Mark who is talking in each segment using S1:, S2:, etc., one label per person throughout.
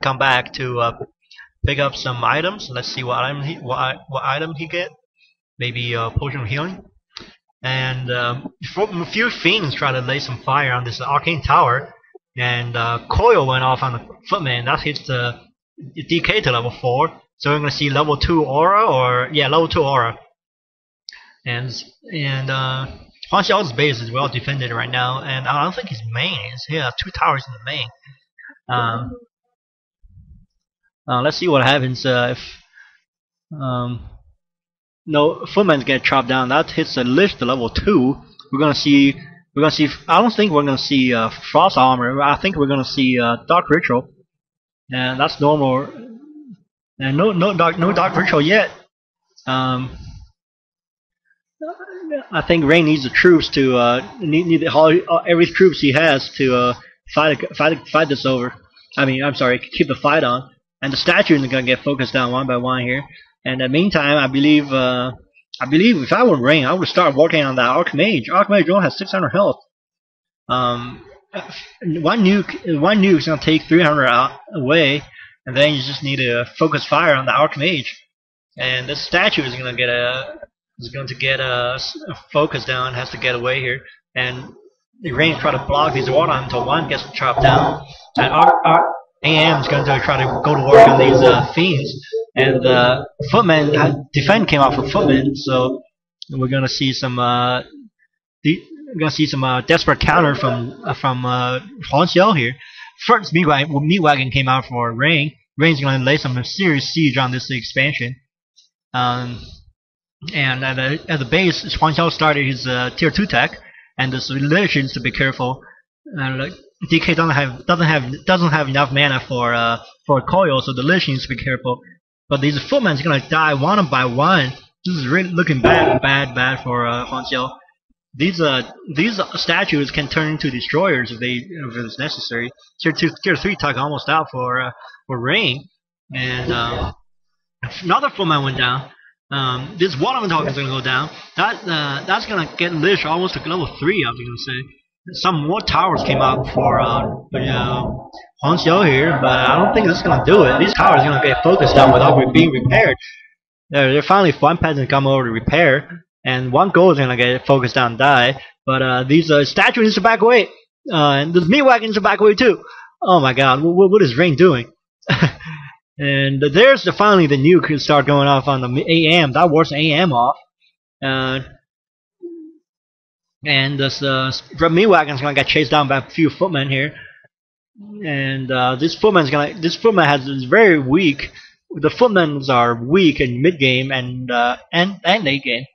S1: come back to pick up some items. Let's see what item he get. Maybe potion of healing. And a few fiends try to lay some fire on this arcane tower, and coil went off on the footman. That hits the DK to level 4. So we're gonna see level 2 aura, or yeah, level 2 aura. And Huang Xiao's base is well defended right now, and I don't think his main is here. 2 towers in the main. Let's see what happens if no footmen get chopped down. That hits the Lich to level 2. We're gonna see. I don't think we're gonna see frost armor. I think we're gonna see dark ritual, and that's normal. And no dark ritual yet. I think Rain needs the troops to need every troops he has to fight this over. I'm sorry, keep the fight on. And the statue is gonna get focused down one by one here. And in the meantime, I believe if I were Rain, I would start working on that Archmage. Archmage only has 600 health. One nuke is gonna take 300 away, and then you just need to focus fire on the Archmage. And this statue is going to get focus down, has to get away here, and the Rain try to block these water until one gets chopped down. And our AM is going to try to go to work on these fiends, and footmen defend came out for footmen, so we're going to see some desperate counter from Huang Xiao here. First, Meat Wagon came out for Rain. Rain's going to lay some serious siege on this expansion. And at the base, Huang Xiao started his tier 2 tech, and the Lich needs to be careful. DK doesn't have enough mana for a coil, so the Lich needs to be careful. But these footmen's going to die one by one. This is really looking bad for Huang Xiao. These statues can turn into destroyers if it's necessary. Tier 3 tech almost out for Rain, and another footman went down. This water elemental is going to go down. That's going to get Lich almost to level 3. I was going to say some more towers came out for Huang Xiao here, but I don't think this is going to do it. These towers are going to get focused down without being repaired. They're finally one peasant come over to repair. And one gold is gonna get focused down and die, but these statues need to back away, and the Meat Wagon needs to back away too. Oh my God, what is Rain doing? And there's finally the nuke start going off on the AM. That was AM off, and this Meat Wagon's gonna get chased down by a few footmen here, and this footman is very weak. The footmen are weak in mid game and late game.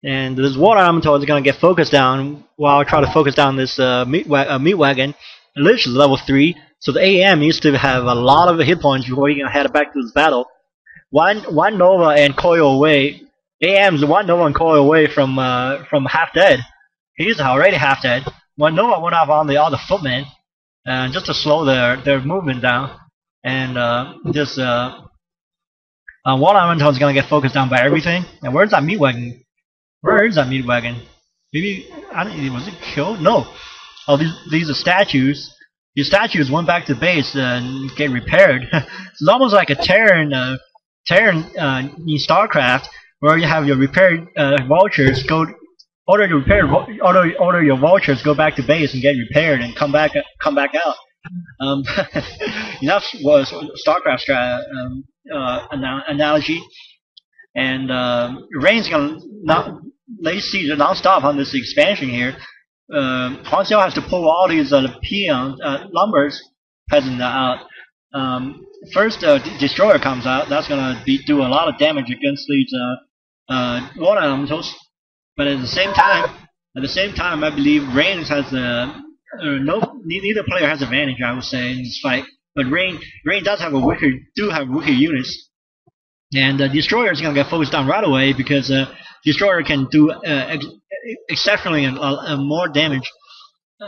S1: And this water elemental is going to get focused down while I try to focus down this meat wagon. Lich is level 3, so the AM needs to have a lot of hit points before he can head back to this battle. One Nova and coil away. AM's one Nova and coil away from half dead. He's already half dead. One Nova went off on the other footmen, just to slow their movement down. And this water elemental is gonna get focused down by everything. And where's that Meat Wagon? Where is that Meat Wagon? Maybe was it killed? No. Oh, these are statues. These statues went back to base and get repaired. It's almost like a Terran in StarCraft, where you have your repaired vultures go order your vultures go back to base and get repaired and come back out. That was StarCraft analogy, and Rain's gonna lay siege non-stop on this expansion here. Huang Xiao has to pull all these peons, lumbers peasants out. First, destroyer comes out. That's gonna do a lot of damage against these water elementals. But at the same time, I believe Rain has neither player has advantage, I would say, in this fight. But Rain does have weaker units, and Destroyer is gonna get focused on right away because Destroyer can do exceptionally more damage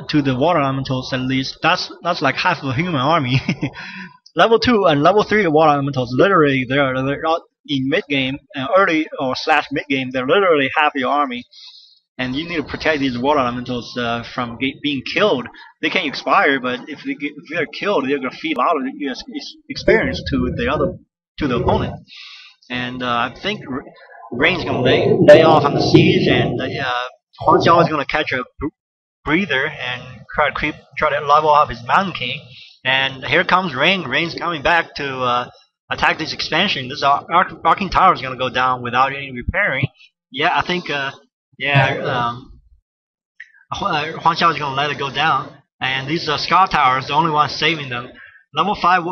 S1: to the water elementals. At least that's like half of a human army. Level 2 and level 3 water elementals, literally they're not in mid game, early or /mid game. They're literally half your army. and you need to protect these water elementals from being killed. They can expire, but if they're killed, they're gonna feed a lot of experience to the opponent. And I think Rain's gonna lay off on the siege, and Huang Xiao is gonna catch a breather and try to level up his Mountain King. And here comes Rain. Rain's coming back to attack this expansion. This arcing tower is gonna go down without any repairing. Yeah, I think Huang Xiao is gonna let it go down. And these Scar towers, the only one saving them. Level 5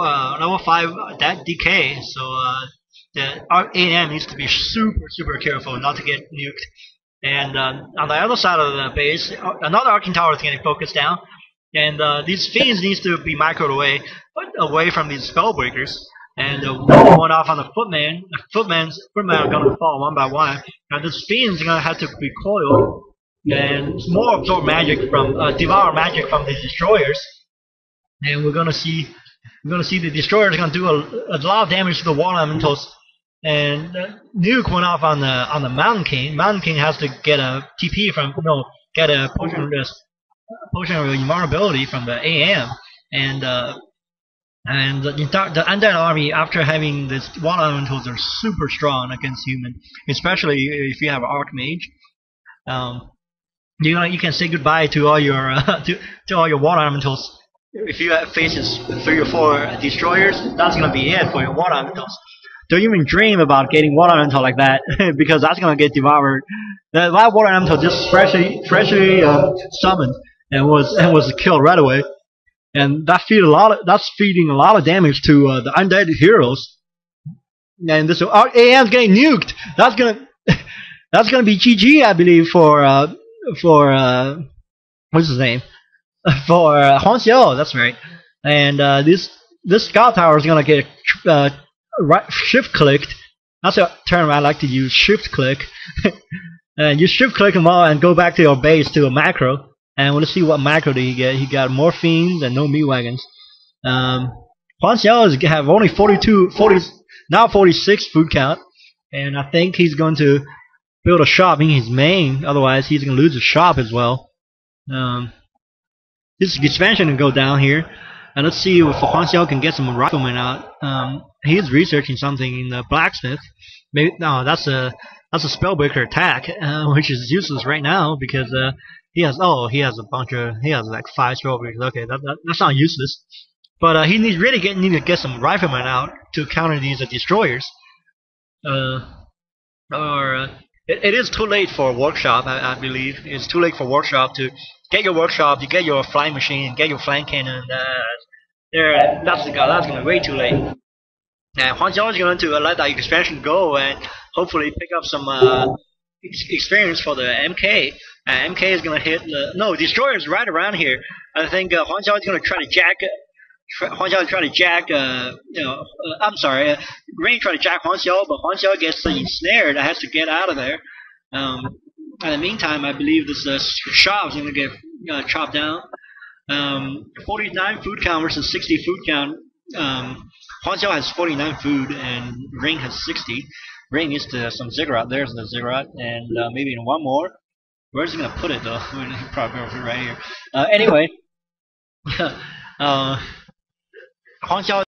S1: that decay. So the ENG needs to be super careful not to get nuked. And on the other side of the base, another arcing tower is getting focused down. And these fiends needs to be microed away from these spellbreakers. And one off on the footman. Footmen are gonna fall one by one. And this fiend's gonna have to be coiled. And more absorb magic from devour magic from the destroyers. And we're gonna see the destroyers gonna do a lot of damage to the water elementals. And nuke went off on the Mountain King. Mountain King has to get a TP get a potion of invulnerability from the AM. And the undead army, after having this water elementals, are super strong against human, especially if you have an archmage. You can say goodbye to all your to all your water elementals. If you faces 3 or 4 destroyers, that's gonna be it for your water elementals. Don't even dream about getting water elemental like that, because that's gonna get devoured. That water elemental just freshly summoned and was killed right away, and that's feeding a lot of damage to the undead heroes. And this AM's getting nuked. That's gonna be GG, I believe, for what's his name? For Huang Xiao. That's right. And this scout tower is gonna get shift clicked. That's a term I like to use. Shift click. And you shift click them all and go back to your base to a macro. And we'll see what macro did he get. He got more fiends and no meat wagons. Huang Xiao have only 46 food count, and I think he's going to build a shop in his main. Otherwise, he's going to lose the shop as well. This expansion will go down here, and let's see if Huang Xiao can get some riflemen out. He's researching something in the blacksmith. Maybe no, that's a spellbreaker attack, which is useless right now because he has like 5 spellbreakers. Okay, that's not useless. But he need to get some riflemen out to counter these destroyers. It is too late for workshop. I believe it's too late for workshop to get your workshop. You get your flying machine, get your flying cannon. That's gonna be way too late. And Huang Xiao is going to let that expansion go and hopefully pick up some experience for the MK. MK is going to hit the destroyers right around here. I think Huang Xiao is going to try to jack. I'm sorry. Rain tried to jack Huang Xiao, but Huang Xiao gets ensnared. Has to get out of there. In the meantime, I believe this shop is going to get chopped down. 49 food count versus 60 food count. Huang Xiao has 49 food and Ring has 60. Ring needs some ziggurat. There's the ziggurat, and maybe in one more. Where's he gonna put it though? I mean, he probably put it right here. Anyway, Huang Xiao